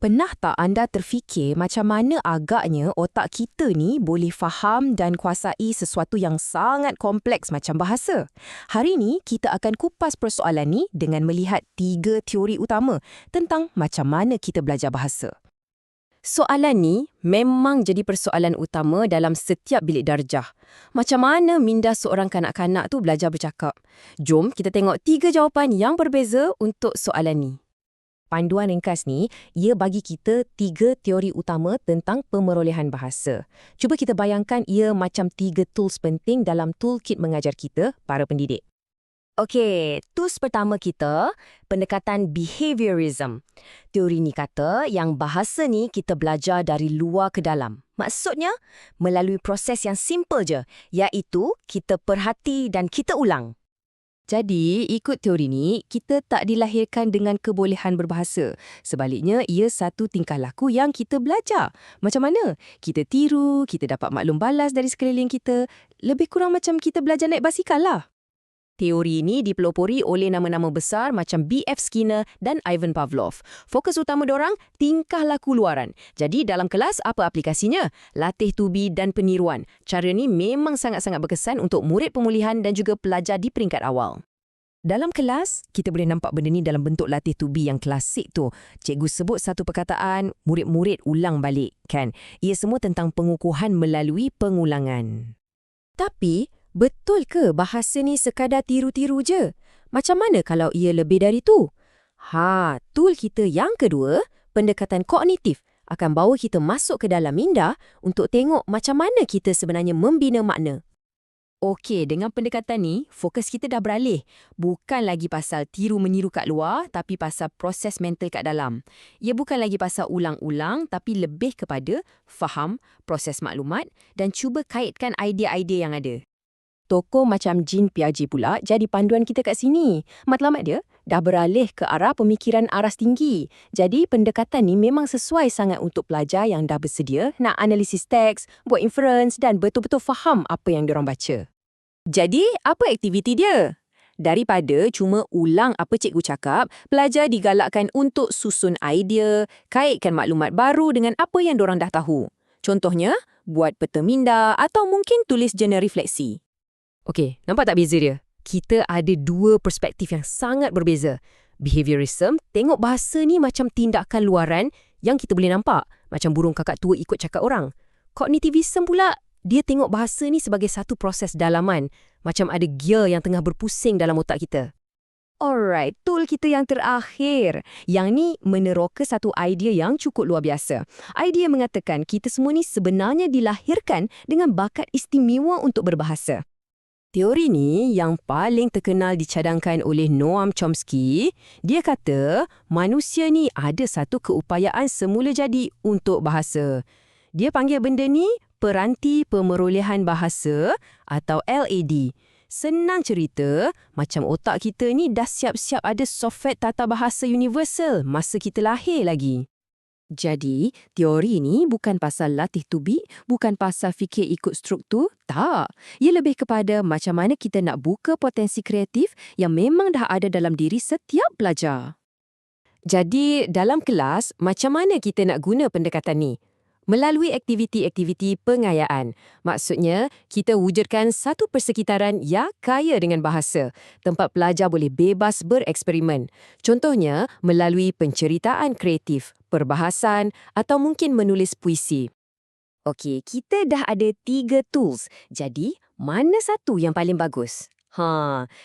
Pernah tak anda terfikir macam mana agaknya otak kita ni boleh faham dan kuasai sesuatu yang sangat kompleks macam bahasa? Hari ni kita akan kupas persoalan ni dengan melihat 3 teori utama tentang macam mana kita belajar bahasa. Soalan ni memang jadi persoalan utama dalam setiap bilik darjah. Macam mana minda seorang kanak-kanak tu belajar bercakap? Jom kita tengok 3 jawapan yang berbeza untuk soalan ni. Panduan ringkas ni, ia bagi kita 3 teori utama tentang pemerolehan bahasa. Cuba kita bayangkan ia macam 3 tools penting dalam toolkit mengajar kita, para pendidik. Okey, tools pertama kita, pendekatan behaviorism. Teori ni kata yang bahasa ni kita belajar dari luar ke dalam. Maksudnya, melalui proses yang simple je, iaitu kita perhati dan kita ulang. Jadi, ikut teori ni, kita tak dilahirkan dengan kebolehan berbahasa. Sebaliknya, ia satu tingkah laku yang kita belajar. Macam mana? Kita tiru, kita dapat maklum balas dari sekeliling kita. Lebih kurang macam kita belajar naik basikal lah. Teori ini dipelopori oleh nama-nama besar macam B.F. Skinner dan Ivan Pavlov. Fokus utama dorang, tingkah laku luaran. Jadi dalam kelas, apa aplikasinya? Latih tubi dan peniruan. Cara ni memang sangat-sangat berkesan untuk murid pemulihan dan juga pelajar di peringkat awal. Dalam kelas, kita boleh nampak benda ni dalam bentuk latih tubi yang klasik tu. Cikgu sebut satu perkataan, murid-murid ulang balik, kan? Ia semua tentang pengukuhan melalui pengulangan. Tapi, betul ke bahasa ni sekadar tiru-tiru je? Macam mana kalau ia lebih dari tu? Tool kita yang kedua, pendekatan kognitif, akan bawa kita masuk ke dalam minda untuk tengok macam mana kita sebenarnya membina makna. Okey, dengan pendekatan ni, fokus kita dah beralih. Bukan lagi pasal tiru-meniru kat luar, tapi pasal proses mental kat dalam. Ia bukan lagi pasal ulang-ulang, tapi lebih kepada faham, proses maklumat dan cuba kaitkan idea-idea yang ada. Tokoh macam Jean Piaget pula jadi panduan kita kat sini. Matlamat dia dah beralih ke arah pemikiran aras tinggi. Jadi pendekatan ni memang sesuai sangat untuk pelajar yang dah bersedia nak analisis teks, buat inference dan betul-betul faham apa yang diorang baca. Jadi, apa aktiviti dia? Daripada cuma ulang apa cikgu cakap, pelajar digalakkan untuk susun idea, kaitkan maklumat baru dengan apa yang diorang dah tahu. Contohnya, buat peta minda atau mungkin tulis jurnal refleksi. Okey, nampak tak beza dia? Kita ada 2 perspektif yang sangat berbeza. Behaviorism, tengok bahasa ni macam tindakan luaran yang kita boleh nampak. Macam burung kakak tua ikut cakap orang. Kognitivism pula, dia tengok bahasa ni sebagai satu proses dalaman. Macam ada gear yang tengah berpusing dalam otak kita. Alright, tool kita yang terakhir. Yang ni meneroka satu idea yang cukup luar biasa. Idea mengatakan kita semua ni sebenarnya dilahirkan dengan bakat istimewa untuk berbahasa. Teori ni yang paling terkenal dicadangkan oleh Noam Chomsky. Dia kata manusia ni ada satu keupayaan semula jadi untuk bahasa. Dia panggil benda ni peranti pemerolehan bahasa atau LAD. Senang cerita, macam otak kita ni dah siap-siap ada software tata bahasa universal masa kita lahir lagi. Jadi, teori ni bukan pasal latih tubi, bukan pasal fikir ikut struktur, tak. Ia lebih kepada macam mana kita nak buka potensi kreatif yang memang dah ada dalam diri setiap pelajar. Jadi, dalam kelas, macam mana kita nak guna pendekatan ni? Melalui aktiviti-aktiviti pengayaan. Maksudnya, kita wujudkan satu persekitaran yang kaya dengan bahasa, tempat pelajar boleh bebas bereksperimen. Contohnya, melalui penceritaan kreatif, perbahasan atau mungkin menulis puisi. Okey, kita dah ada 3 tools. Jadi, mana satu yang paling bagus?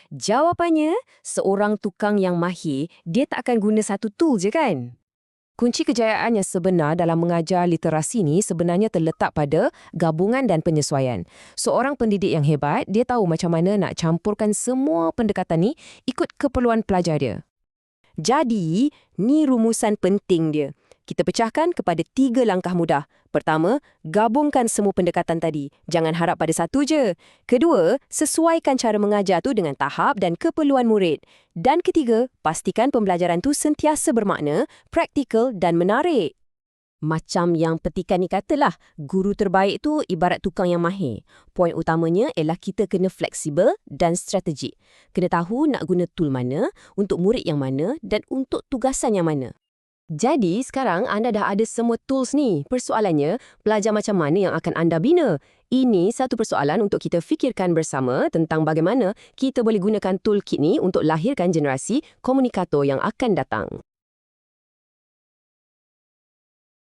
Jawapannya, seorang tukang yang mahir, dia tak akan guna satu tool je kan? Kunci kejayaan yang sebenar dalam mengajar literasi ni sebenarnya terletak pada gabungan dan penyesuaian. Seorang pendidik yang hebat, dia tahu macam mana nak campurkan semua pendekatan ni ikut keperluan pelajar dia. Jadi, ni rumusan penting dia. Kita pecahkan kepada 3 langkah mudah. Pertama, gabungkan semua pendekatan tadi. Jangan harap pada satu je. Kedua, sesuaikan cara mengajar tu dengan tahap dan keperluan murid. Dan ketiga, pastikan pembelajaran tu sentiasa bermakna, praktikal dan menarik. Macam yang petikan ni katalah, guru terbaik tu ibarat tukang yang mahir. Poin utamanya ialah kita kena fleksibel dan strategik. Kena tahu nak guna tool mana, untuk murid yang mana dan untuk tugasan yang mana. Jadi, sekarang anda dah ada semua tools ni. Persoalannya, pelajar macam mana yang akan anda bina? Ini satu persoalan untuk kita fikirkan bersama tentang bagaimana kita boleh gunakan toolkit ni untuk lahirkan generasi komunikator yang akan datang.